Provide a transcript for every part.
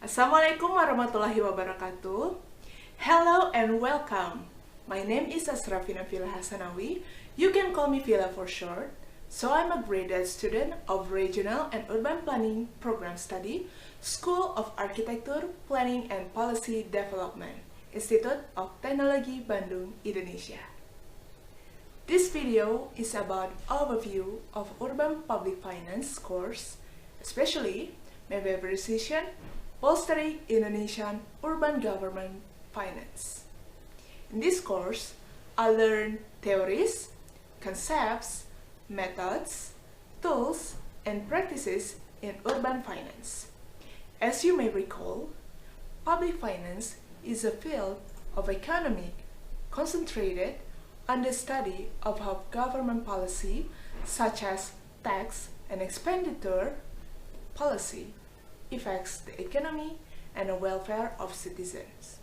Assalamualaikum warahmatullahi wabarakatuh. Hello and welcome. My name is Asrafina Villa Hasanawi. You can call me Villa for short. So I'm a graduate student of Regional and Urban Planning Program Study, School of Architecture, Planning and Policy Development, Institute of Technology, Bandung, Indonesia. This video is about overview of Urban Public Finance course, especially mobilization, bolstering Indonesian urban government finance. In this course, I learned theories, concepts, methods, tools, and practices in urban finance. As you may recall, public finance is a field of economy concentrated on the study of how government policy, such as tax and expenditure policy, affects the economy and the welfare of citizens.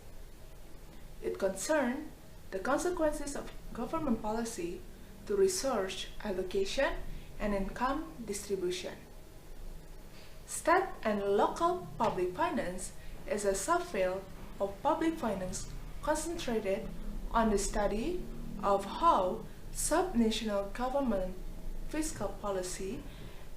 It concerns the consequences of government policy to resource allocation and income distribution. State and local public finance is a subfield of public finance concentrated on the study of how subnational government fiscal policy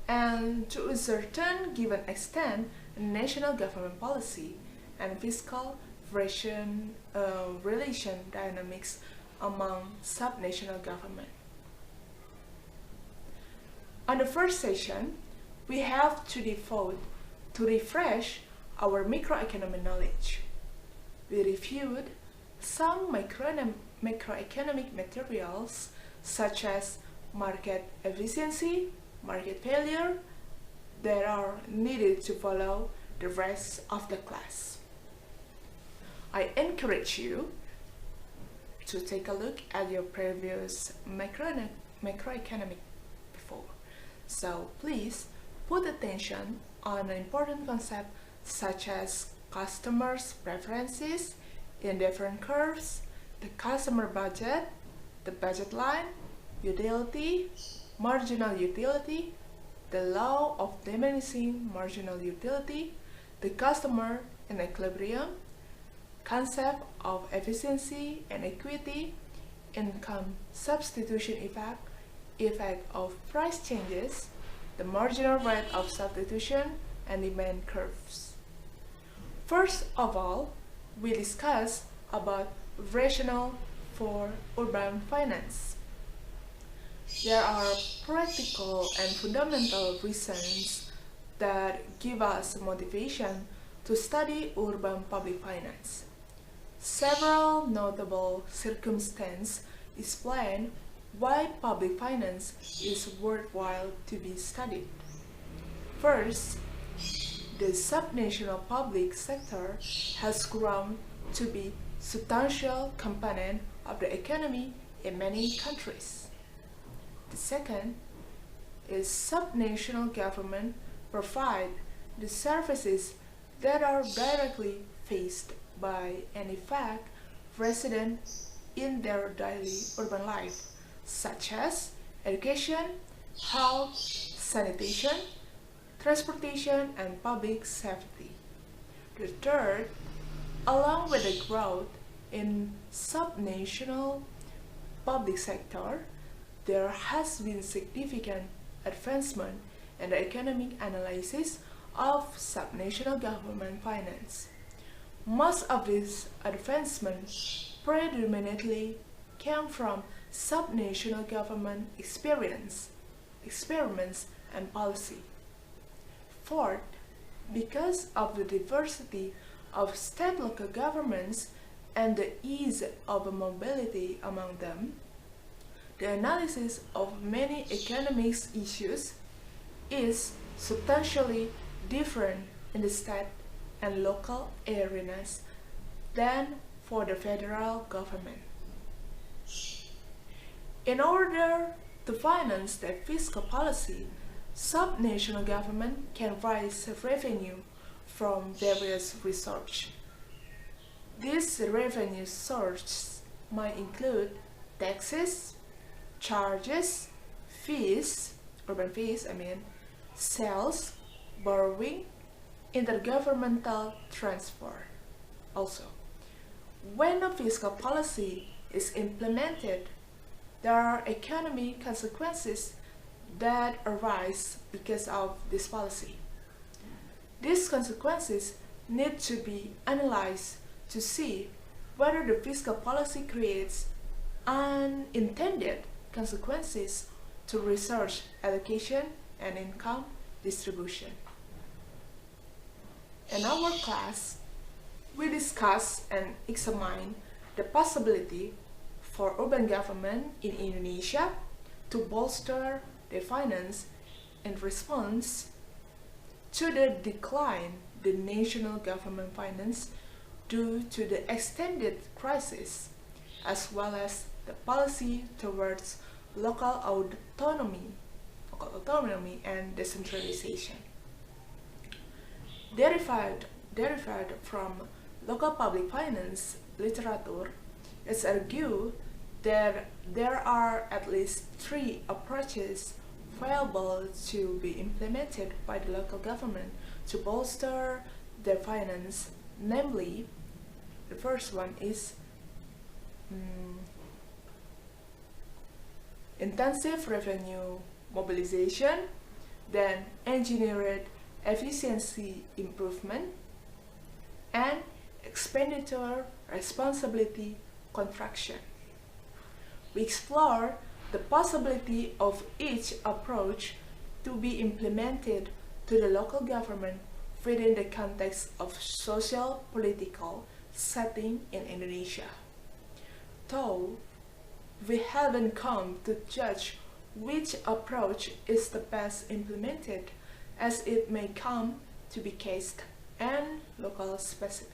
and, to a certain given extent, national government policy and fiscal relation dynamics among subnational government. On the first session, we have to devote to refresh our microeconomic knowledge. We reviewed some macroeconomic materials such as market efficiency, market failure, that are needed to follow the rest of the class. I encourage you to take a look at your previous macroeconomic before. So please put attention on an important concept such as customers' preferences in different curves, the customer budget, the budget line, utility, marginal utility, the law of diminishing marginal utility, the customer in equilibrium, concept of efficiency and equity, income substitution effect of price changes, the marginal rate of substitution, and demand curves. First of all, we discuss about rationale for urban finance. There are practical and fundamental reasons that give us motivation to study urban public finance. Several notable circumstances explain why public finance is worthwhile to be studied. First, the subnational public sector has grown to be a substantial component of the economy in many countries. The second is subnational government provide the services that are directly faced by and affect residents in their daily urban life, such as education, health, sanitation, transportation, and public safety. The third, along with the growth in subnational public sector, there has been significant advancement in the economic analysis of subnational government finance. Most of this advancement predominantly came from subnational government experiments and policy. Fourth, because of the diversity of state local governments and the ease of mobility among them, the analysis of many economic issues is substantially different in the state and local arenas than for the federal government. In order to finance their fiscal policy, subnational government can raise revenue from various resources. These revenue sources might include taxes, charges, fees, urban fees, sales, borrowing, intergovernmental transfer. Also, when a fiscal policy is implemented, there are economic consequences that arise because of this policy. These consequences need to be analyzed to see whether the fiscal policy creates unintended consequences to research allocation and income distribution. In our class, we discuss and examine the possibility for urban government in Indonesia to bolster their finance in response to the decline the national government finance due to the extended crisis, as well as the policy towards local autonomy and decentralization. Derived from local public finance literature, it's argued that there are at least three approaches viable to be implemented by the local government to bolster their finance. Namely, the first one is intensive revenue mobilization, then engineered efficiency improvement, and expenditure responsibility contraction. We explore the possibility of each approach to be implemented to the local government within the context of social-political setting in Indonesia. Though we haven't come to judge which approach is the best implemented, as it may come to be case and local specific.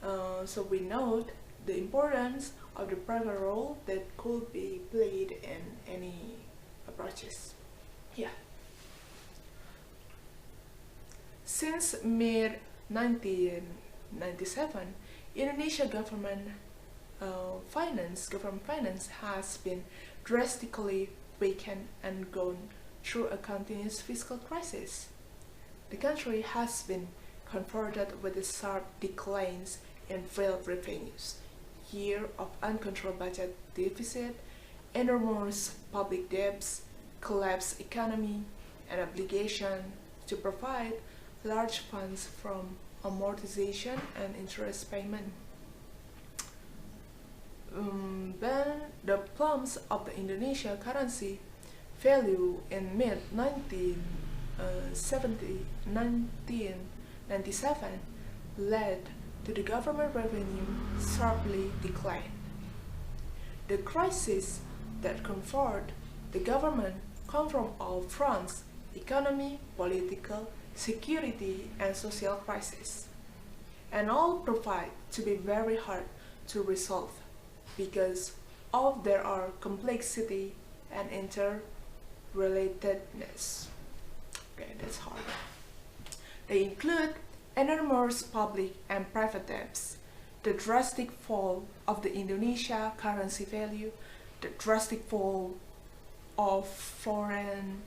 So we note the importance of the private role that could be played in any approaches. Yeah. Since mid-1997, Indonesia government finance has been drastically weakened and gone through a continuous fiscal crisis. The country has been confronted with the sharp declines in real revenues, year of uncontrolled budget deficit, enormous public debts, collapsed economy, and obligation to provide large funds from amortization and interest payment. Then the plumps of the Indonesia currency value in mid-1997 led to the government revenue sharply decline. The crisis that confronted the government come from all fronts: economy, political, security, and social crisis, and all provide to be very hard to resolve because of their complexity and interrelatedness. Okay, that's hard. They include enormous public and private debts, the drastic fall of the Indonesia currency value, the drastic fall of foreign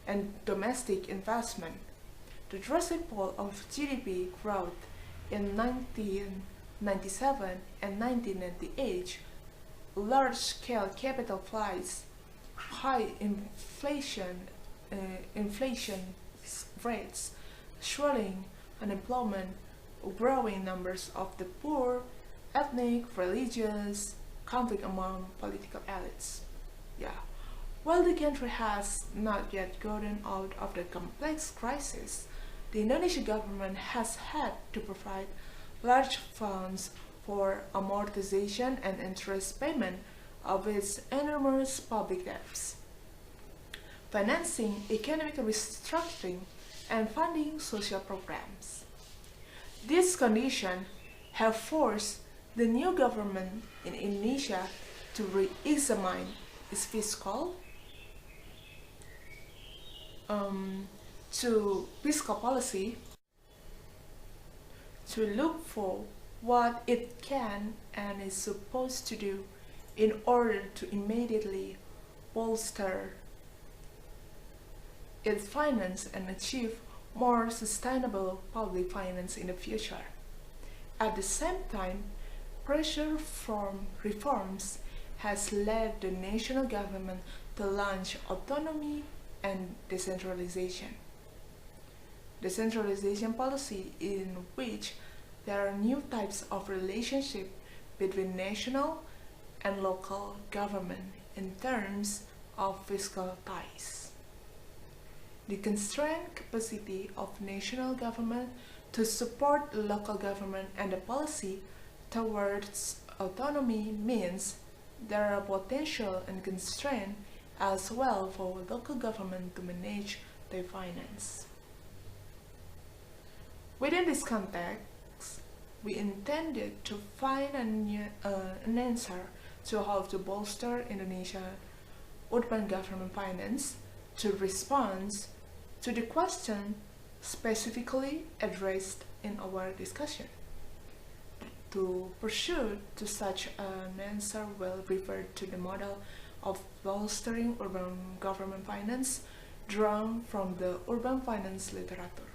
and domestic investment, the drastic fall of GDP growth in 1997 and 1998, large-scale capital flights, high inflation rates, swelling unemployment, growing numbers of the poor, ethnic, religious, conflict among political elites. Yeah. While the country has not yet gotten out of the complex crisis, the Indonesian government has had to provide large funds for amortization and interest payment of its enormous public debts, financing economic restructuring, and funding social programs. These conditions have forced the new government in Indonesia to re-examine its fiscal policy, to look for what it can and is supposed to do in order to immediately bolster its finance and achieve more sustainable public finance in the future. At the same time, pressure from reforms has led the national government to launch autonomy and decentralization. Decentralization policy in which there are new types of relationship between national and local government in terms of fiscal ties. The constrained capacity of national government to support local government and the policy towards autonomy means there are potential and constraints as well for local government to manage their finance. Within this context, we intended to find an answer to how to bolster Indonesia urban government finance to respond to the question specifically addressed in our discussion. To pursue to such an answer, we'll refer to the model of bolstering urban government finance drawn from the urban finance literature.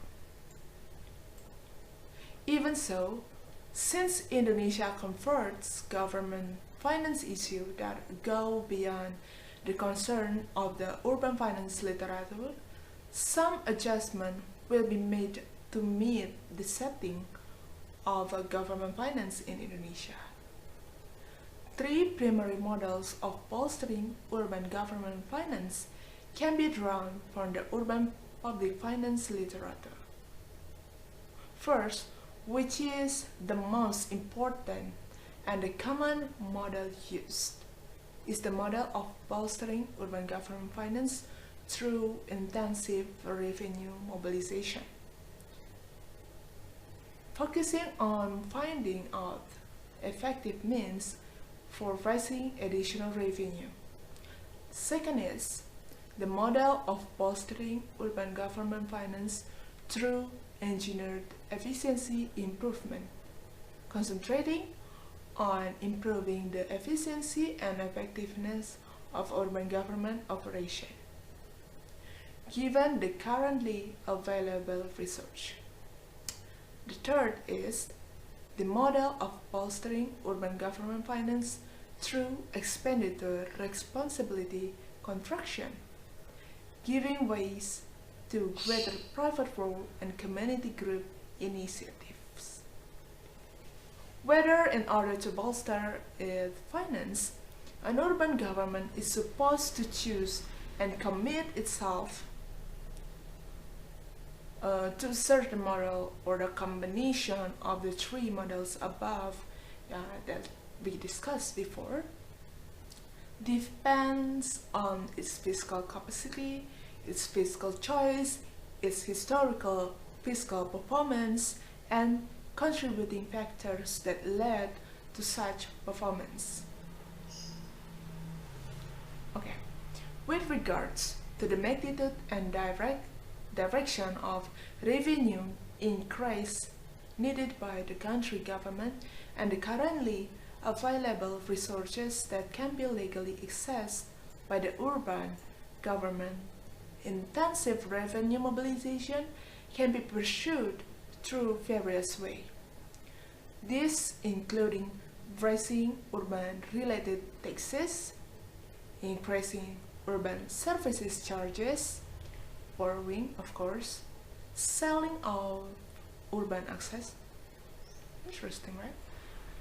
Even so, since Indonesia confronts government finance issues that go beyond the concern of the urban finance literature, some adjustment will be made to meet the setting of government finance in Indonesia. Three primary models of bolstering urban government finance can be drawn from the urban public finance literature. First, which is the most important and the common model used, is the model of bolstering urban government finance through intensive revenue mobilization, focusing on finding out effective means for raising additional revenue. Second is the model of bolstering urban government finance through engineered efficiency improvement, concentrating on improving the efficiency and effectiveness of urban government operation, given the currently available research. The third is the model of bolstering urban government finance through expenditure responsibility contraction, giving ways to greater private role and community group initiatives. Whether in order to bolster its finance, an urban government is supposed to choose and commit itself to a certain model or the combination of the three models above that we discussed before, depends on its fiscal capacity, its fiscal choice, its historical fiscal performance, and contributing factors that led to such performance. Okay, with regards to the magnitude and direction of revenue increase needed by the country government and the currently available resources that can be legally accessed by the urban government, intensive revenue mobilization can be pursued through various ways. This including raising urban-related taxes, increasing urban services charges, borrowing, of course, selling of urban access, interesting, right?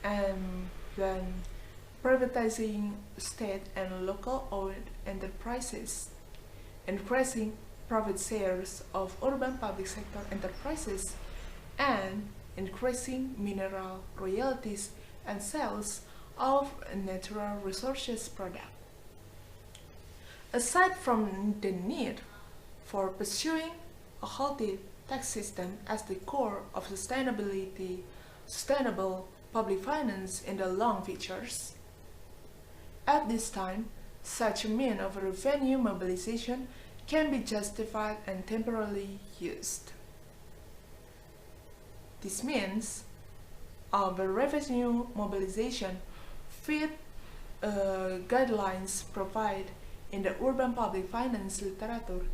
And then privatizing state and local owned enterprises, increasing profit shares of urban public sector enterprises, and increasing mineral royalties and sales of natural resources products. Aside from the need for pursuing a healthy tax system as the core of sustainable public finance in the long futures, at this time, such a means of revenue mobilization can be justified and temporarily used. This means of revenue mobilization fit guidelines provided in the urban public finance literature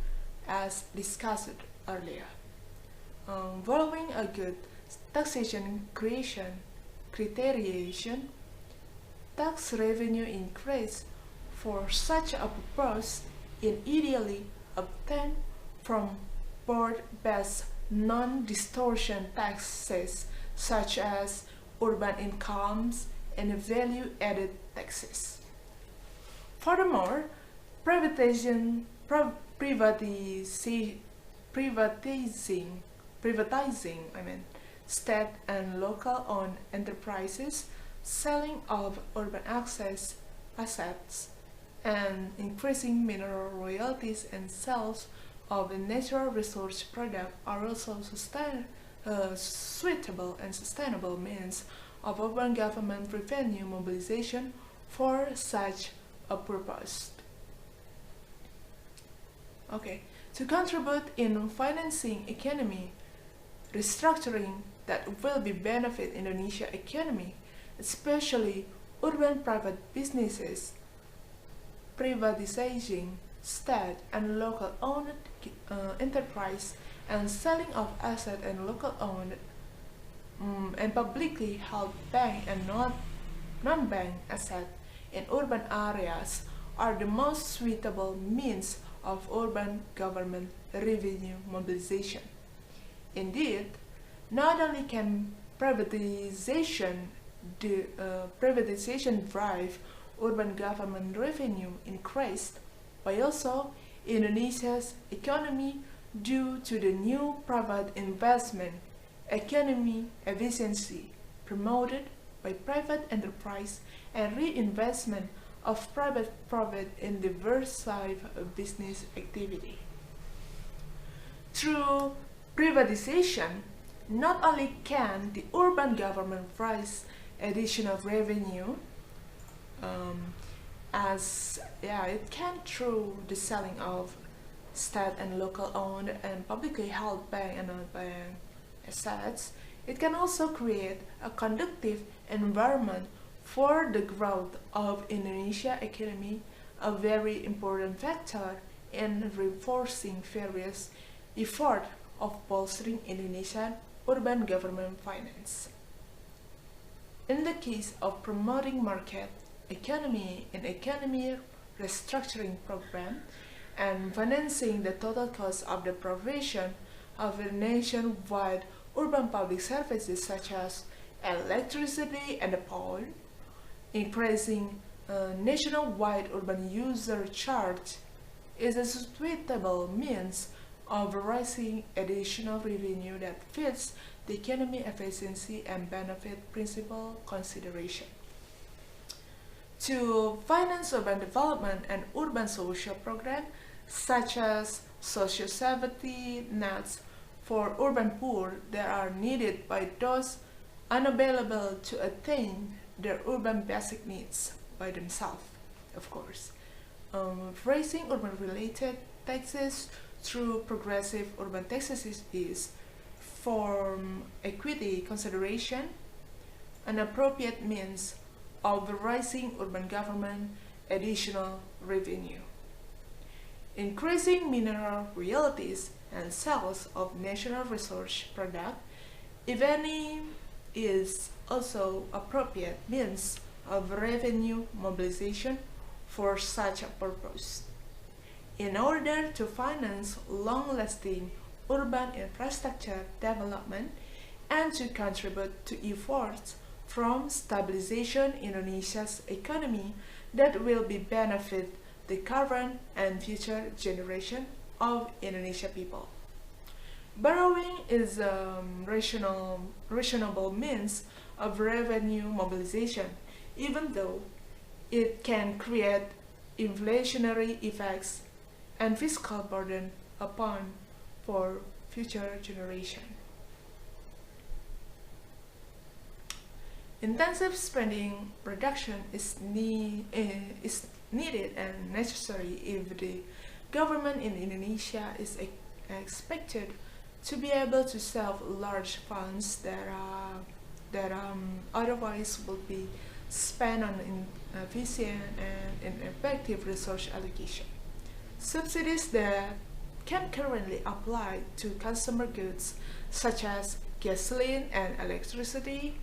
as discussed earlier. Following a good taxation criterion, tax revenue increase for such a purpose is ideally obtained from board-based non-distortion taxes such as urban incomes and value-added taxes. Furthermore, privatizing, privatizing, privatizing, privatizing, state and local owned enterprises, selling of urban assets, and increasing mineral royalties and sales of the natural resource product are also suitable and sustainable means of urban government revenue mobilization for such a purpose. Okay, to contribute in financing economy restructuring that will be benefit Indonesia economy, especially urban private businesses, privatizing state and local owned enterprise, and selling of asset and local owned and publicly held bank and non-bank asset in urban areas are the most suitable means of urban government revenue mobilization. Indeed, not only can privatization drive urban government revenue increase, but also Indonesia's economy due to the new private investment economy efficiency promoted by private enterprise and reinvestment of private profit in diversified business activity. Through privatization, not only can the urban government raise additional revenue, it can through the selling of state and local owned and publicly held bank and non-bank assets, it can also create a conducive environment for the growth of Indonesia economy, a very important factor in reinforcing various efforts of bolstering Indonesian urban government finance. In the case of promoting market economy and economy restructuring program and financing the total cost of the provision of a nationwide urban public services such as electricity and the power, increasing nationwide urban user charge is a suitable means of raising additional revenue that fits the economy efficiency and benefit principle consideration. To finance urban development and urban social programs such as social safety nets for urban poor that are needed by those unavailable to attain their urban basic needs by themselves, of course. Raising urban related taxes through progressive urban taxes is for equity consideration an appropriate means of raising urban government additional revenue. Increasing mineral royalties and sales of natural resource product, if any, is also appropriate means of revenue mobilization for such a purpose. In order to finance long-lasting urban infrastructure development and to contribute to efforts from stabilization Indonesia's economy that will be benefit the current and future generation of Indonesia people. Borrowing is a reasonable means of revenue mobilization, even though it can create inflationary effects and fiscal burden upon for future generation. Intensive spending reduction is needed and necessary if the government in Indonesia is expected to be able to save large funds that otherwise would be spent on inefficient and ineffective resource allocation. Subsidies that can currently apply to consumer goods such as gasoline and electricity,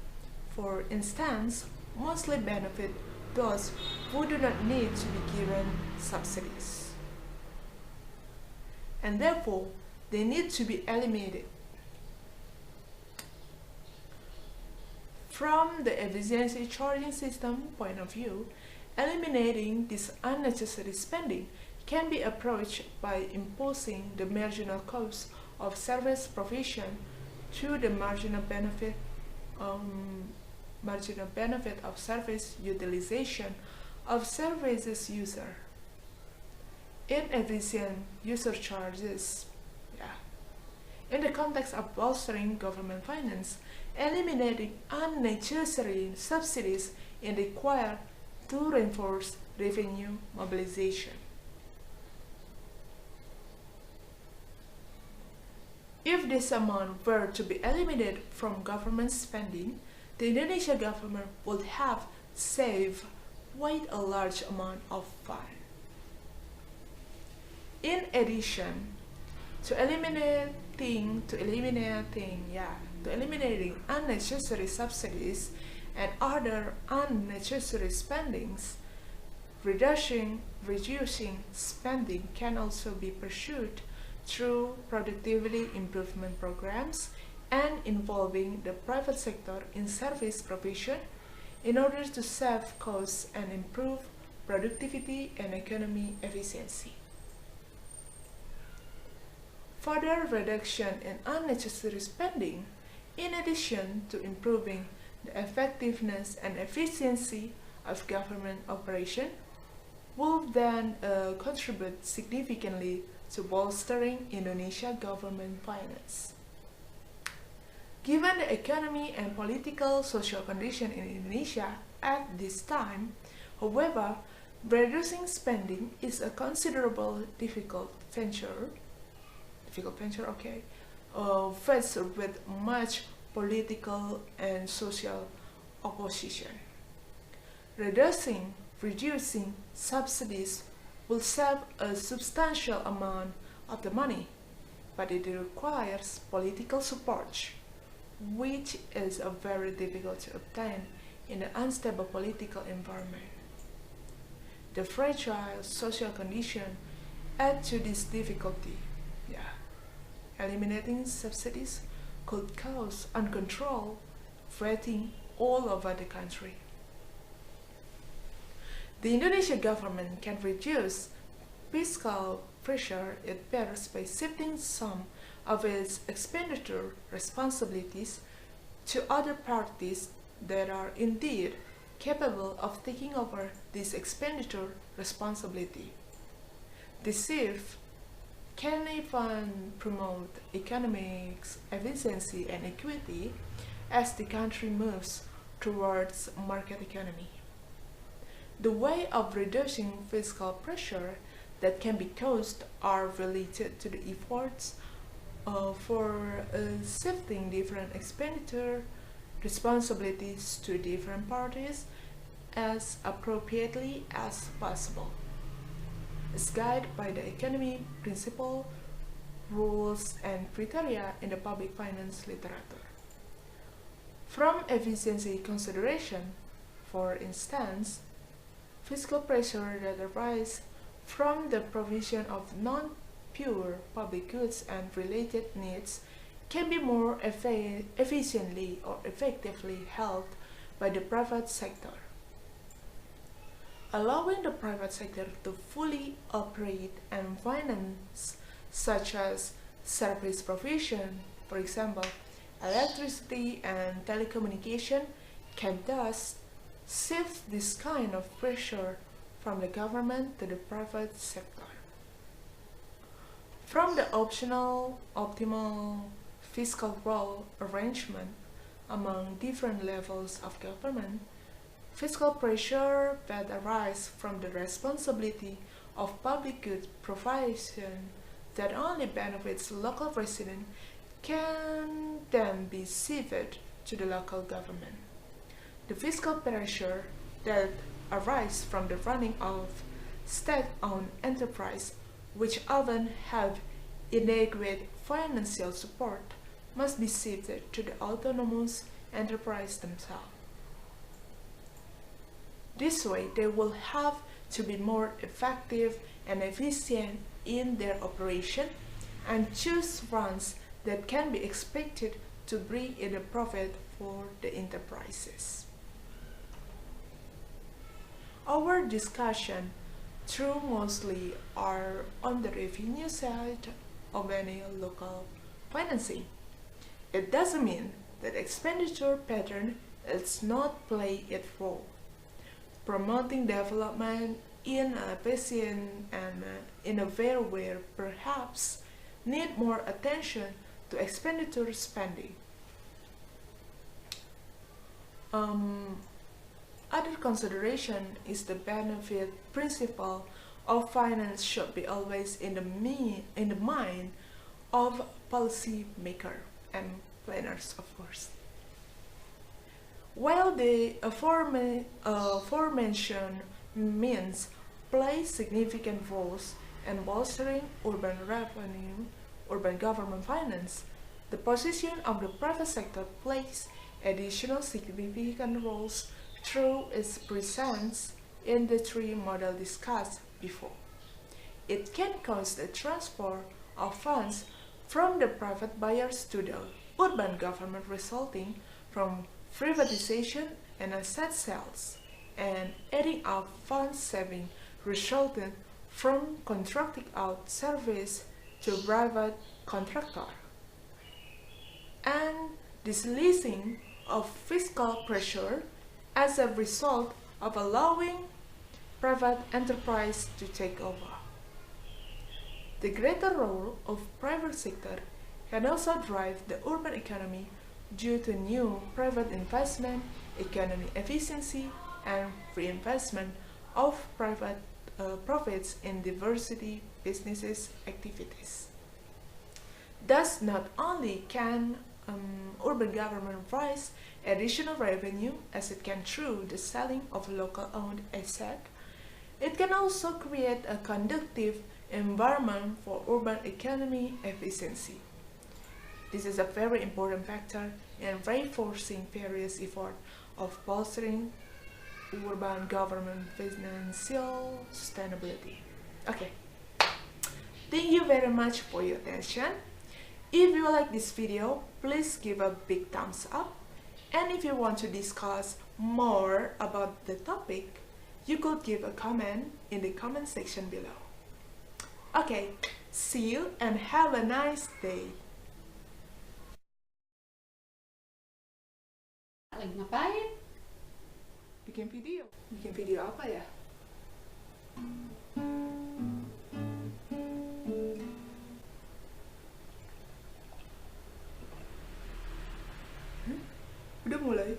for instance, mostly benefit those who do not need to be given subsidies. And therefore, they need to be eliminated. From the efficiency charging system point of view, eliminating this unnecessary spending can be approached by imposing the marginal cost of service provision to the marginal benefit of service utilization of services user. Inefficient user charges. In the context of bolstering government finance, eliminating unnecessary subsidies is required to reinforce revenue mobilization. If this amount were to be eliminated from government spending, the Indonesian government would have saved quite a large amount of funds. In addition, to eliminating unnecessary subsidies and other unnecessary spendings, reducing spending can also be pursued through productivity improvement programs and involving the private sector in service provision in order to save costs and improve productivity and economy efficiency. Further reduction in unnecessary spending, in addition to improving the effectiveness and efficiency of government operation, will then contribute significantly to bolstering Indonesia government finance. Given the economy and political social condition in Indonesia at this time, however, reducing spending is a considerable difficult venture, faced with much political and social opposition. Reducing subsidies will save a substantial amount of the money, but it requires political support, which is very difficult to obtain in an unstable political environment. The fragile social condition add to this difficulty. Eliminating subsidies could cause uncontrolled flooding all over the country. The Indonesian government can reduce fiscal pressure it bears by shifting some of its expenditure responsibilities to other parties that are indeed capable of taking over this expenditure responsibility. This shift can even promote economic efficiency and equity as the country moves towards market economy. The way of reducing fiscal pressure that can be caused are related to the efforts for shifting different expenditure responsibilities to different parties as appropriately as possible. Is guided by the economy principle, rules, and criteria in the public finance literature. From efficiency consideration, for instance, fiscal pressure that arises from the provision of non-pure public goods and related needs can be more efficiently or effectively held by the private sector. Allowing the private sector to fully operate and finance, such as service provision, for example, electricity and telecommunication, can thus shift this kind of pressure from the government to the private sector. From the optimal fiscal role arrangement among different levels of government, fiscal pressure that arises from the responsibility of public goods provision that only benefits local residents can then be shifted to the local government. The fiscal pressure that arises from the running of state-owned enterprise, which often have inadequate financial support, must be shifted to the autonomous enterprise themselves. This way, they will have to be more effective and efficient in their operation and choose funds that can be expected to bring in a profit for the enterprises. Our discussion through mostly are on the revenue side of any local financing. It doesn't mean that expenditure pattern is not play its role. Promoting development in a patient and in a way where perhaps need more attention to expenditure spending. Other consideration is the benefit principle of finance should be always in the mind of policymaker and planners, of course. While the aforementioned means play significant roles in bolstering urban revenue, urban government finance, the position of the private sector plays additional significant roles through its presence in the three models discussed before. It can cause the transfer of funds from the private buyers to the urban government resulting from privatization and asset sales, and adding up fund saving resulting from contracting out service to private contractor, and this releasing of fiscal pressure as a result of allowing private enterprise to take over. The greater role of private sector can also drive the urban economy due to new private investment, economic efficiency, and reinvestment of private profits in diversity businesses activities. Thus, not only can urban government raise additional revenue as it can through the selling of local owned asset, it can also create a conducive environment for urban economy efficiency. This is a very important factor in reinforcing various efforts of bolstering urban government financial sustainability. Okay, thank you very much for your attention. If you like this video, please give a big thumbs up. And if you want to discuss more about the topic, you could give a comment in the comment section below. Okay, see you and have a nice day. Ngapain? Bikin video. Bikin video apa ya? Udah mulai?